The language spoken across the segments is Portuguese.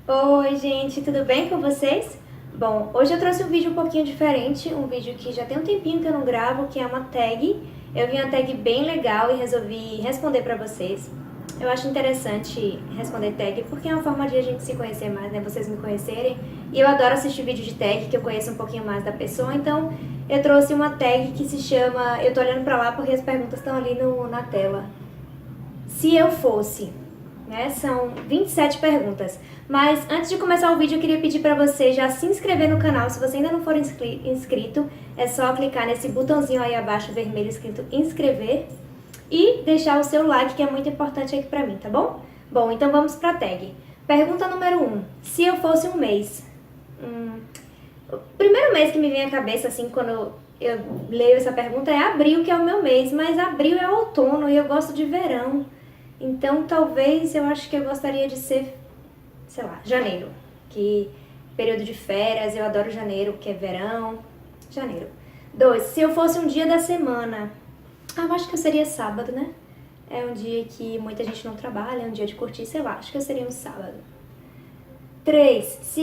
Oi, gente, tudo bem com vocês? Bom, hoje eu trouxe um vídeo um pouquinho diferente, um vídeo que já tem um tempinho que eu não gravo, que é uma tag. Eu vi uma tag bem legal e resolvi responder pra vocês. Eu acho interessante responder tag porque é uma forma de a gente se conhecer mais, né? Vocês me conhecerem. E eu adoro assistir vídeo de tag, que eu conheço um pouquinho mais da pessoa, então eu trouxe uma tag que se chama... Eu tô olhando pra lá porque as perguntas estão ali na tela. Se eu fosse... Né? São 27 perguntas. Mas antes de começar o vídeo, eu queria pedir para você já se inscrever no canal. Se você ainda não for inscrito, é só clicar nesse botãozinho aí abaixo vermelho escrito inscrever e deixar o seu like, que é muito importante aqui para mim, tá bom? Bom, então vamos para a tag. Pergunta número 1. Se eu fosse um mês? O primeiro mês que me vem à cabeça, assim, quando eu leio essa pergunta é abril, que é o meu mês. Mas abril é outono e eu gosto de verão. Então, talvez eu acho que eu gostaria de ser, sei lá, janeiro. Que período de férias, eu adoro janeiro, que é verão. Janeiro. 2. Se eu fosse um dia da semana, eu acho que eu seria sábado, né? É um dia que muita gente não trabalha, é um dia de curtir, sei lá, acho que eu seria um sábado. 3.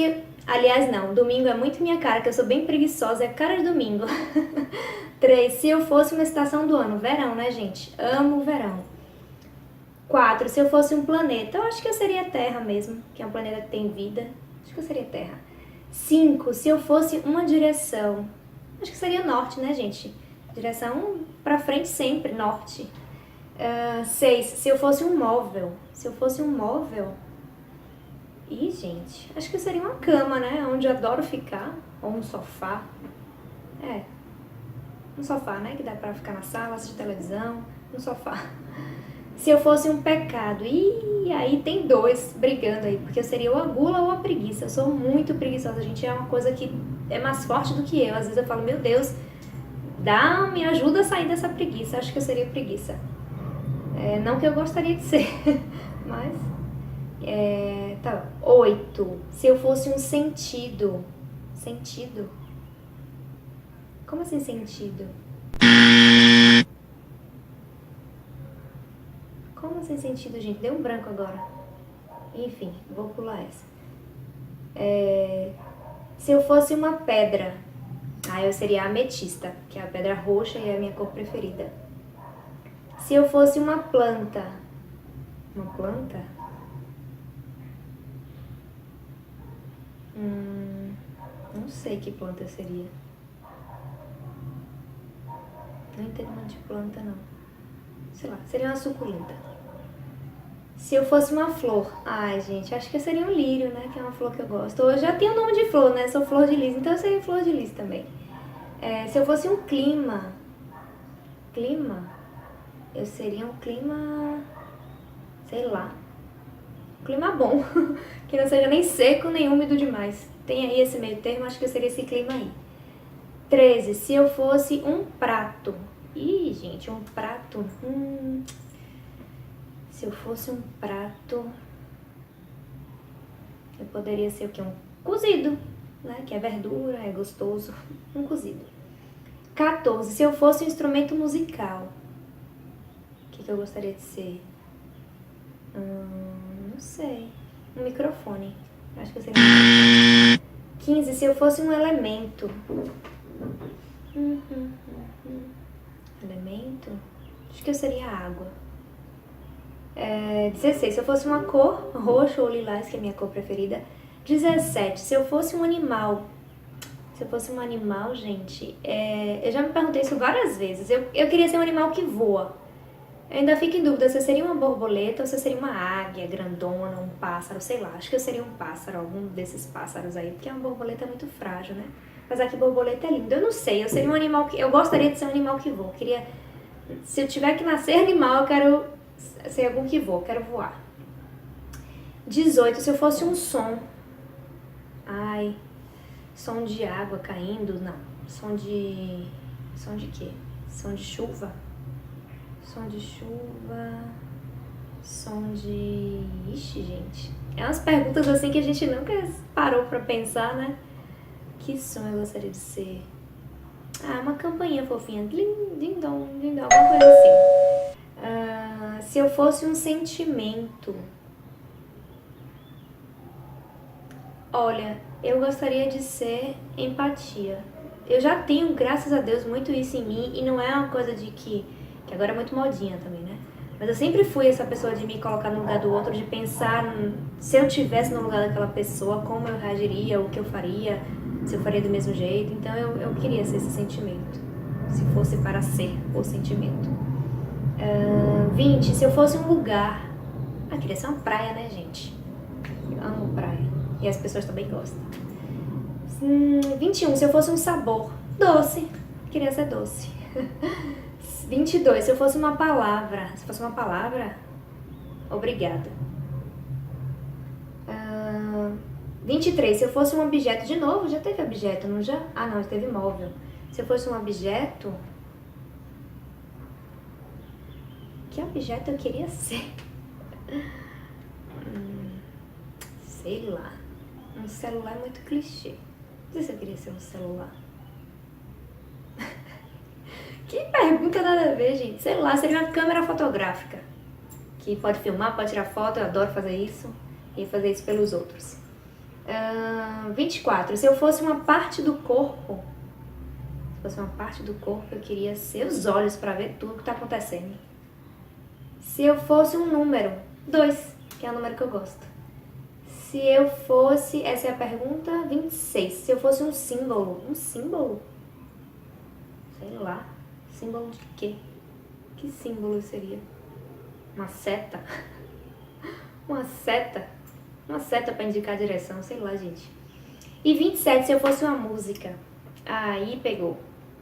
Aliás, não, domingo é muito minha cara, que eu sou bem preguiçosa, é cara de domingo. 3. Se eu fosse uma estação do ano, verão, né, gente? Amo o verão. 4. Se eu fosse um planeta, eu acho que eu seria Terra mesmo, que é um planeta que tem vida. Acho que eu seria Terra. 5. Se eu fosse uma direção, acho que seria norte, né, gente? Direção pra frente sempre, norte. 6. Se eu fosse um móvel. Se eu fosse um móvel... Ih, gente, acho que eu seria uma cama, né? Onde eu adoro ficar. Ou um sofá. É, um sofá, né? Que dá pra ficar na sala, assistir televisão. Um sofá. Se eu fosse um pecado, e aí tem dois brigando aí, porque eu seria ou a gula ou a preguiça. Eu sou muito preguiçosa, gente, é uma coisa que é mais forte do que eu. Às vezes eu falo, meu Deus, me ajuda a sair dessa preguiça. Acho que eu seria preguiça. Não que eu gostaria de ser, mas... tá. 8. Se eu fosse um sentido. Sentido? Como assim sentido? Como sem sentido, gente? Deu um branco agora. Enfim, vou pular essa. Se eu fosse uma pedra, eu seria a ametista, que é a pedra roxa e é a minha cor preferida. Se eu fosse uma planta... Uma planta? Não sei que planta seria. Não entendo muito de planta, não. Sei lá, seria uma suculenta. Se eu fosse uma flor, ai gente, acho que eu seria um lírio, né, que é uma flor que eu gosto. Eu já tenho o nome de flor, né, sou flor de lis, então eu seria flor de lis também. Se eu fosse um clima, eu seria um clima, sei lá, um clima bom, que não seja nem seco nem úmido demais. Tem aí esse meio termo, acho que eu seria esse clima aí. 13. Se eu fosse um prato, ih gente, um prato, se eu fosse um prato, eu poderia ser o quê? Um cozido, né? Que é verdura, é gostoso. Um cozido. 14. Se eu fosse um instrumento musical, o que eu gostaria de ser? Não sei. Um microfone. Acho que eu seria um microfone. 15. Se eu fosse um elemento. Elemento? Acho que eu seria água. 16. Se eu fosse uma cor, roxo ou lilás, que é a minha cor preferida. 17. Se eu fosse um animal. Se eu fosse um animal, gente, eu já me perguntei isso várias vezes. Eu queria ser um animal que voa. Eu ainda fico em dúvida se eu seria uma borboleta ou se eu seria uma águia grandona, um pássaro, sei lá. Acho que eu seria um pássaro, algum desses pássaros aí, porque uma borboleta é muito frágil, né? Apesar que borboleta é linda. Eu não sei, eu seria um animal que... Eu gostaria de ser um animal que voa. Se eu tiver que nascer animal, eu quero ser algum que voa, eu quero voar. 18. Se eu fosse um som. Ai, som de água caindo, não. Som de quê? Som de chuva? Som de chuva... Som de... Ixi, gente. É umas perguntas assim que a gente nunca parou pra pensar, né? Que som eu gostaria de ser? Uma campainha fofinha. Ding, ding dong, alguma coisa assim. Se eu fosse um sentimento... Olha, eu gostaria de ser empatia. Eu já tenho, graças a Deus, muito isso em mim e não é uma coisa de que agora é muito modinha também, né? Mas eu sempre fui essa pessoa de me colocar no lugar do outro, de pensar se eu tivesse no lugar daquela pessoa, como eu reagiria, o que eu faria, se eu faria do mesmo jeito. Então eu queria ser esse sentimento, se fosse para ser o sentimento. 20, se eu fosse um lugar... queria ser uma praia, né, gente? Eu amo praia. E as pessoas também gostam. 21, se eu fosse um sabor. Doce. Queria ser doce. 22, se eu fosse uma palavra. Se fosse uma palavra, obrigada. 23, se eu fosse um objeto. De novo, já teve objeto, não já? Não, já teve móvel. Se eu fosse um objeto... Que objeto eu queria ser? Sei lá. Um celular é muito clichê. Não sei se eu queria ser um celular. Que pergunta nada a ver, gente. Sei lá, seria uma câmera fotográfica. Que pode filmar, pode tirar foto, eu adoro fazer isso. E fazer isso pelos outros. 24. Se eu fosse uma parte do corpo... Se fosse uma parte do corpo, eu queria ser os olhos para ver tudo que está acontecendo. Se eu fosse um número... 2, que é o número que eu gosto. Se eu fosse... Essa é a pergunta 26. Se eu fosse um símbolo... Um símbolo? Sei lá. Símbolo de quê? Que símbolo seria? Uma seta? Uma seta? Uma seta pra indicar a direção, sei lá, gente. E 27, se eu fosse uma música. Aí pegou.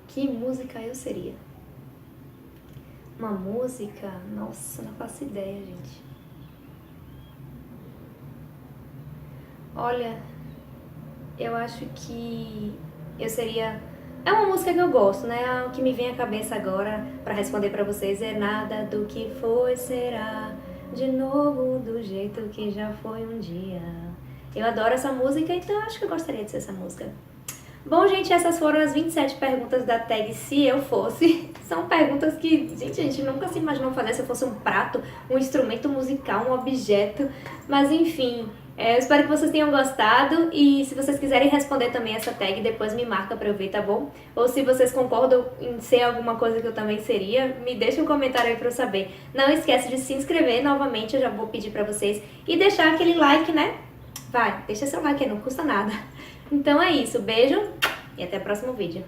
Que música eu seria? Uma música? Nossa, não faço ideia, gente. Olha, eu acho que eu seria... É uma música que eu gosto, né? O que me vem à cabeça agora pra responder pra vocês é nada do que foi será de novo do jeito que já foi um dia. Eu adoro essa música, então acho que eu gostaria de ser essa música. Bom, gente, essas foram as 27 perguntas da tag Se Eu Fosse. São perguntas que, gente, a gente nunca se imaginou fazer se eu fosse um prato, um instrumento musical, um objeto. Mas, enfim, eu espero que vocês tenham gostado. E se vocês quiserem responder também essa tag, depois me marca pra eu ver, tá bom? Ou se vocês concordam em ser alguma coisa que eu também seria, me deixa um comentário aí pra eu saber. Não esquece de se inscrever novamente, eu já vou pedir pra vocês. E deixar aquele like, né? Vai, deixa seu like aí, não custa nada. Então é isso, beijo e até o próximo vídeo.